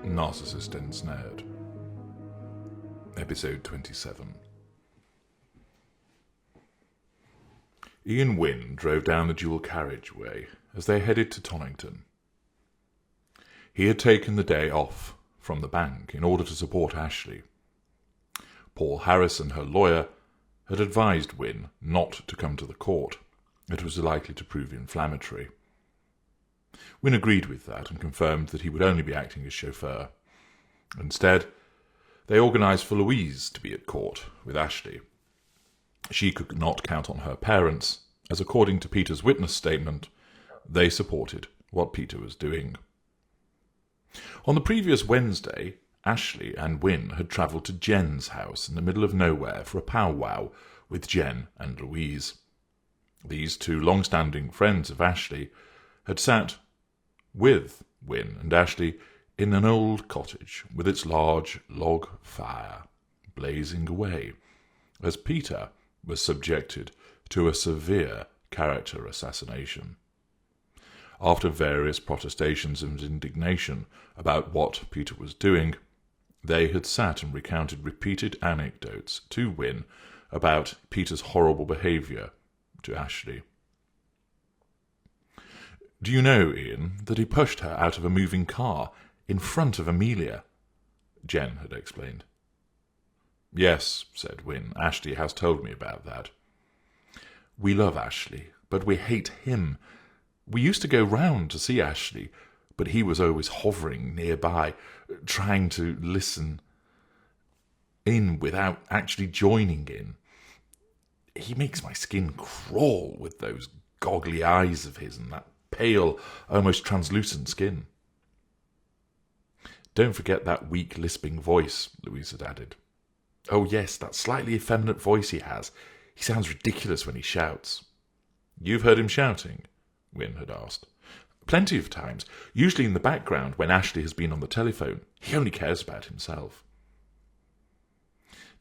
Narcissist Ensnared. Episode 27. Ian Wynne drove down the dual carriageway as they headed to Tonnington. He had taken the day off from the bank in order to support Ashleigh. Paul Harrison, her lawyer, had advised Wynne not to come to the court. It was likely to prove inflammatory. Wynne agreed with that and confirmed that he would only be acting as chauffeur. Instead, they organised for Louise to be at court with Ashleigh. She could not count on her parents, as according to Peter's witness statement, they supported what Peter was doing. On the previous Wednesday, Ashleigh and Wynne had travelled to Jen's house in the middle of nowhere for a powwow with Jen and Louise. These two long-standing friends of Ashleigh had sat with Wynne and Ashleigh in an old cottage with its large log fire blazing away, as Peter was subjected to a severe character assassination. After various protestations and indignation about what Peter was doing, they had sat and recounted repeated anecdotes to Wynne about Peter's horrible behaviour to Ashleigh. "Do you know, Ian, that he pushed her out of a moving car in front of Amelia?" Jen had explained. "Yes," said Wynne, "Ashleigh has told me about that." "We love Ashleigh, but we hate him. We used to go round to see Ashleigh, but he was always hovering nearby, trying to listen in without actually joining in. He makes my skin crawl with those goggly eyes of his and that pale, almost translucent skin." "Don't forget that weak, lisping voice," Louise had added. "Oh yes, that slightly effeminate voice he has. He sounds ridiculous when he shouts." "You've heard him shouting?" Wynne had asked. "Plenty of times, usually in the background when Ashleigh has been on the telephone. He only cares about himself."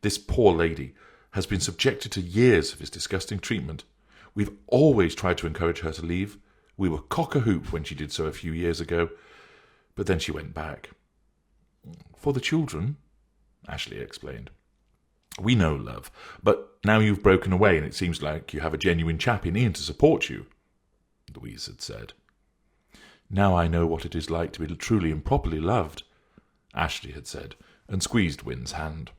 "This poor lady has been subjected to years of his disgusting treatment. We've always tried to encourage her to leave. We were cock-a-hoop when she did so a few years ago, but then she went back." "For the children," Ashleigh explained. "We know, love, but now you've broken away and it seems like you have a genuine chap in Ian to support you," Louise had said. "Now I know what it is like to be truly and properly loved," Ashleigh had said, and squeezed Wynne's hand.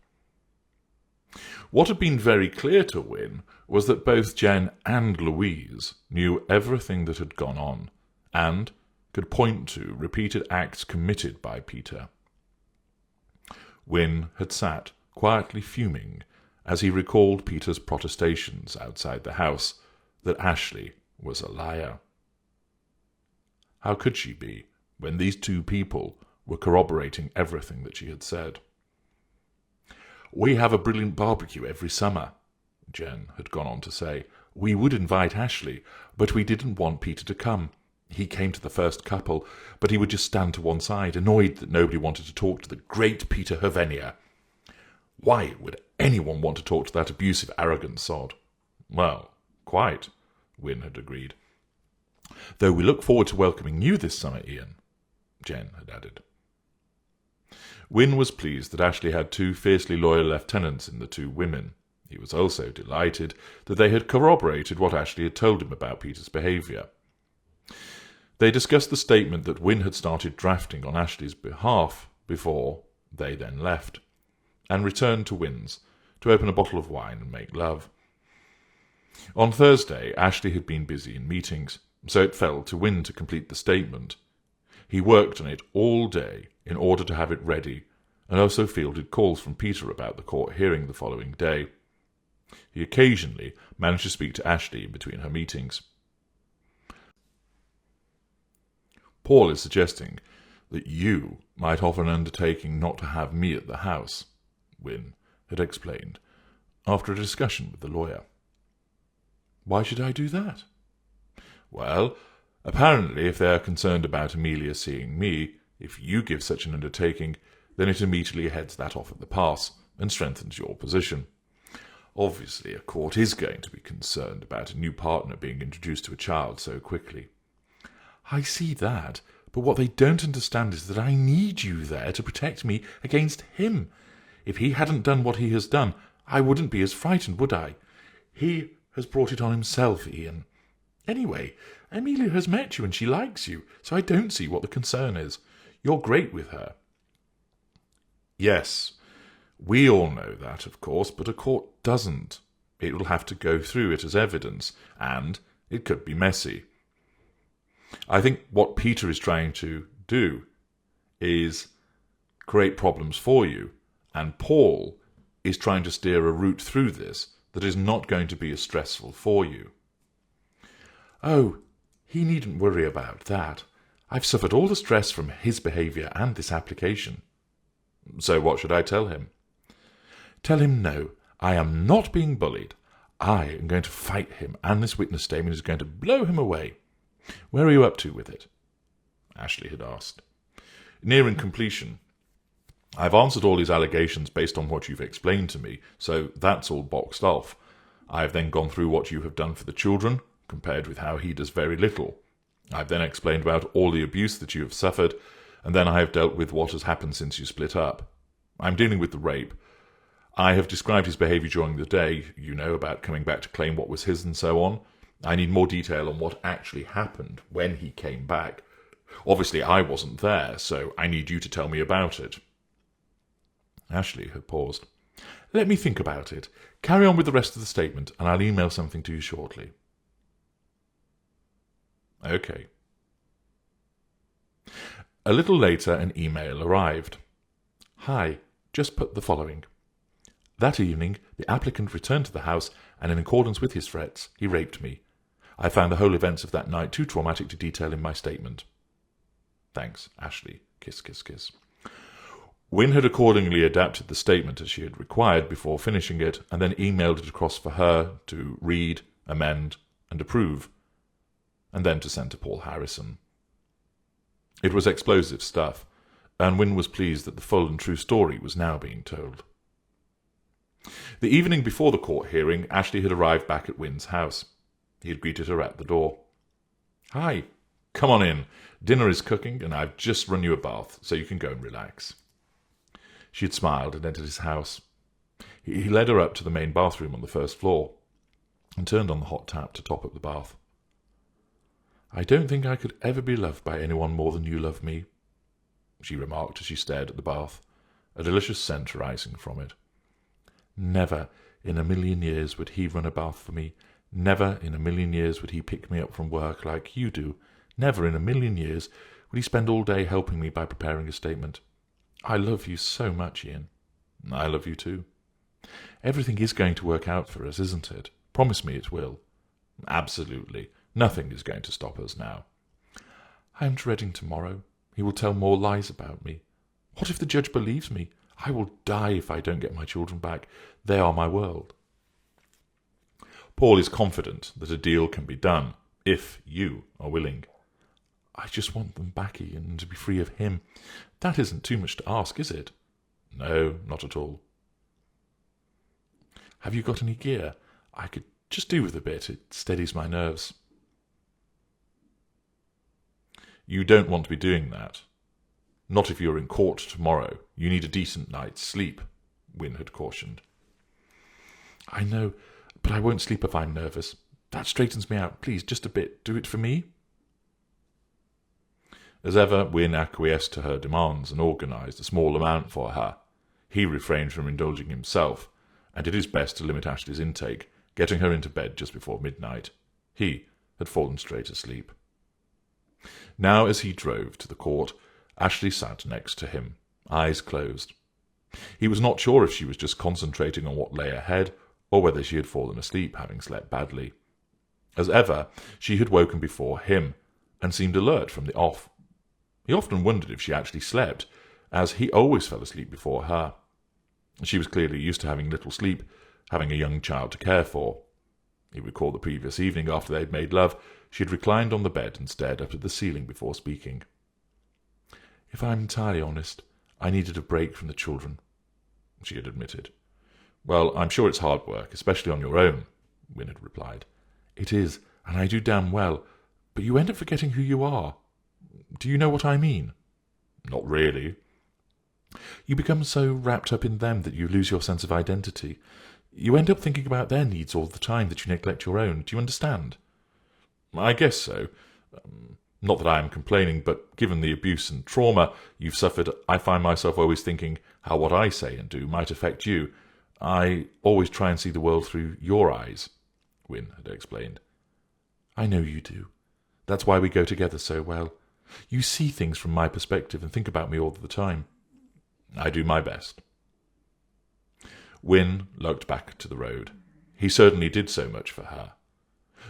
What had been very clear to Wynne was that both Jen and Louise knew everything that had gone on, and could point to repeated acts committed by Peter. Wynne had sat quietly fuming as he recalled Peter's protestations outside the house that Ashleigh was a liar. How could she be when these two people were corroborating everything that she had said? "We have a brilliant barbecue every summer," Jen had gone on to say. "We would invite Ashleigh, but we didn't want Peter to come. He came to the first couple, but he would just stand to one side, annoyed that nobody wanted to talk to the great Peter Hovenia. Why would anyone want to talk to that abusive, arrogant sod?" "Well, quite," Wynne had agreed. "Though we look forward to welcoming you this summer, Ian," Jen had added. Wynne was pleased that Ashleigh had two fiercely loyal lieutenants in the two women. He was also delighted that they had corroborated what Ashleigh had told him about Peter's behaviour. They discussed the statement that Wynne had started drafting on Ashleigh's behalf before they then left, and returned to Wynne's to open a bottle of wine and make love. On Thursday, Ashleigh had been busy in meetings, so it fell to Wynne to complete the statement. He worked on it all day in order to have it ready, and also fielded calls from Peter about the court hearing the following day. He occasionally managed to speak to Ashleigh in between her meetings. "Paul is suggesting that you might offer an undertaking not to have me at the house," Wynne had explained, after a discussion with the lawyer. "Why should I do that?" "Well, apparently if they are concerned about Amelia seeing me, if you give such an undertaking, then it immediately heads that off at the pass and strengthens your position. Obviously, a court is going to be concerned about a new partner being introduced to a child so quickly." "I see that, But what they don't understand is that I need you there to protect me against him. If he hadn't done what he has done, I wouldn't be as frightened, would I? He has brought it on himself, Ian. Anyway, Amelia has met you and she likes you, so I don't see what the concern is. You're great with her. Yes, we all know that, of course, but a court doesn't. It will have to go through it as evidence, and it could be messy. I think what Peter is trying to do is create problems for you, and Paul is trying to steer a route through this that is not going to be as stressful for you. Oh, he needn't worry about that. I've suffered all the stress from his behaviour and this application. So what should I tell him? Tell him no, I am not being bullied. I am going to fight him, and this witness statement is going to blow him away. Where are you up to with it? Ashleigh had asked. Nearing completion. I've answered all his allegations based on what you've explained to me, so that's all boxed off. I've then gone through what you have done for the children, compared with how he does very little. I've then explained about all the abuse that you have suffered, and then I have dealt with what has happened since you split up. I'm dealing with the rape. I have described his behaviour during the day, about coming back to claim what was his and so on. I need more detail on what actually happened when he came back. Obviously, I wasn't there, so I need you to tell me about it. Ashleigh had paused. Let me think about it. Carry on with the rest of the statement, and I'll email something to you shortly. Okay. A little later, an email arrived. Hi, just put the following. That evening, the applicant returned to the house, and in accordance with his threats, he raped me. I found the whole events of that night too traumatic to detail in my statement. Thanks, Ashleigh. Kiss, kiss, kiss. Wynne had accordingly adapted the statement as she had required before finishing it, and then emailed it across for her to read, amend, and approve, and then to send to Paul Harrison. It was explosive stuff, and Wynne was pleased that the full and true story was now being told. The evening before the court hearing, Ashleigh had arrived back at Wynne's house. He had greeted her at the door. Hi, come on in. Dinner is cooking, and I've just run you a bath, so you can go and relax. She had smiled and entered his house. He led her up to the main bathroom on the first floor, and turned on the hot tap to top up the bath. I don't think I could ever be loved by anyone more than you love me, she remarked as she stared at the bath, a delicious scent rising from it. Never in a million years would he run a bath for me. Never in a million years would he pick me up from work like you do. Never in a million years would he spend all day helping me by preparing a statement. I love you so much, Ian. I love you too. Everything is going to work out for us, isn't it? Promise me it will. Absolutely. Nothing is going to stop us now. I am dreading tomorrow. He will tell more lies about me. What if the judge believes me? I will die if I don't get my children back. They are my world. Paul is confident that a deal can be done, if you are willing. I just want them back, Ian, and to be free of him. That isn't too much to ask, is it? No, not at all. Have you got any gear? I could just do with a bit. It steadies my nerves. You don't want to be doing that. Not if you're in court tomorrow. You need a decent night's sleep, Wynne had cautioned. I know, but I won't sleep if I'm nervous. That straightens me out. Please, just a bit. Do it for me. As ever, Wynne acquiesced to her demands and organised a small amount for her. He refrained from indulging himself, and did his best to limit Ashleigh's intake, getting her into bed just before midnight. He had fallen straight asleep. Now, as he drove to the court, Ashleigh sat next to him, eyes closed. He was not sure if she was just concentrating on what lay ahead, or whether she had fallen asleep, having slept badly. As ever, she had woken before him, and seemed alert from the off. He often wondered if she actually slept, as he always fell asleep before her. She was clearly used to having little sleep, having a young child to care for. He recalled the previous evening after they had made love. She had reclined on the bed and stared up at the ceiling before speaking. If I'm entirely honest, I needed a break from the children, she had admitted. Well, I'm sure it's hard work, especially on your own, Wynne had replied. It is, and I do damn well, but you end up forgetting who you are. Do you know what I mean? Not really. You become so wrapped up in them that you lose your sense of identity. You end up thinking about their needs all the time that you neglect your own. Do you understand? I guess so. Not that I am complaining, but given the abuse and trauma you've suffered, I find myself always thinking how what I say and do might affect you. I always try and see the world through your eyes, Wynne had explained. I know you do. That's why we go together so well. You see things from my perspective and think about me all the time. I do my best. Wynne looked back to the road. He certainly did so much for her.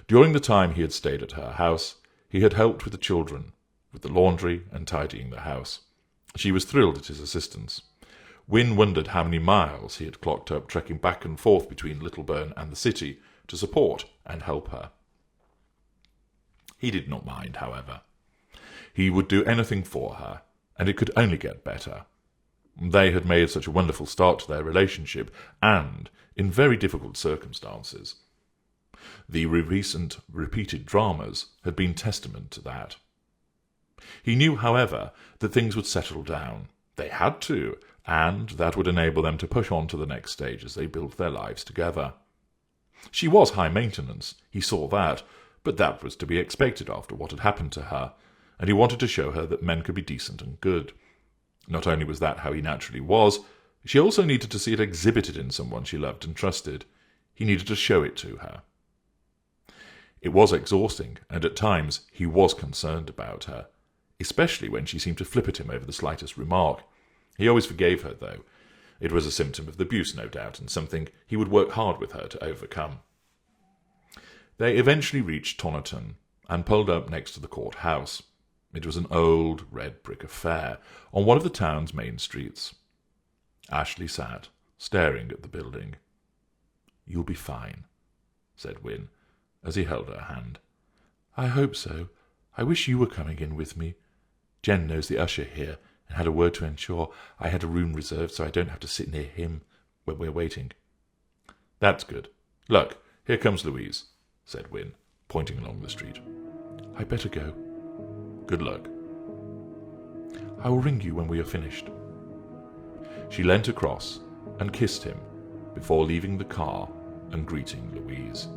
During the time he had stayed at her house, he had helped with the children, with the laundry and tidying the house. She was thrilled at his assistance. Wynne wondered how many miles he had clocked up trekking back and forth between Littleburn and the city to support and help her. He did not mind, however. He would do anything for her, and it could only get better. They had made such a wonderful start to their relationship, and in very difficult circumstances. The recent repeated dramas had been testament to that. He knew, however, that things would settle down. They had to, and that would enable them to push on to the next stage as they built their lives together. She was high maintenance, he saw that, but that was to be expected after what had happened to her, and he wanted to show her that men could be decent and good. Not only was that how he naturally was, she also needed to see it exhibited in someone she loved and trusted. He needed to show it to her. It was exhausting, and at times he was concerned about her, especially when she seemed to flip at him over the slightest remark. He always forgave her, though. It was a symptom of the abuse, no doubt, and something he would work hard with her to overcome. They eventually reached Toniton and pulled up next to the courthouse. It was an old red brick affair on one of the town's main streets. Ashleigh sat, staring at the building. "You'll be fine," said Wynne, as he held her hand. "I hope so. I wish you were coming in with me. Jen knows the usher here and had a word to ensure I had a room reserved so I don't have to sit near him when we're waiting." "That's good. Look, here comes Louise," said Wynne, pointing along the street. "I better go." "Good luck." "I will ring you when we are finished." She leant across and kissed him before leaving the car and greeting Louise.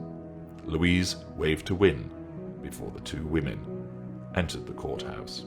Louise waved to Wynne before the two women entered the courthouse.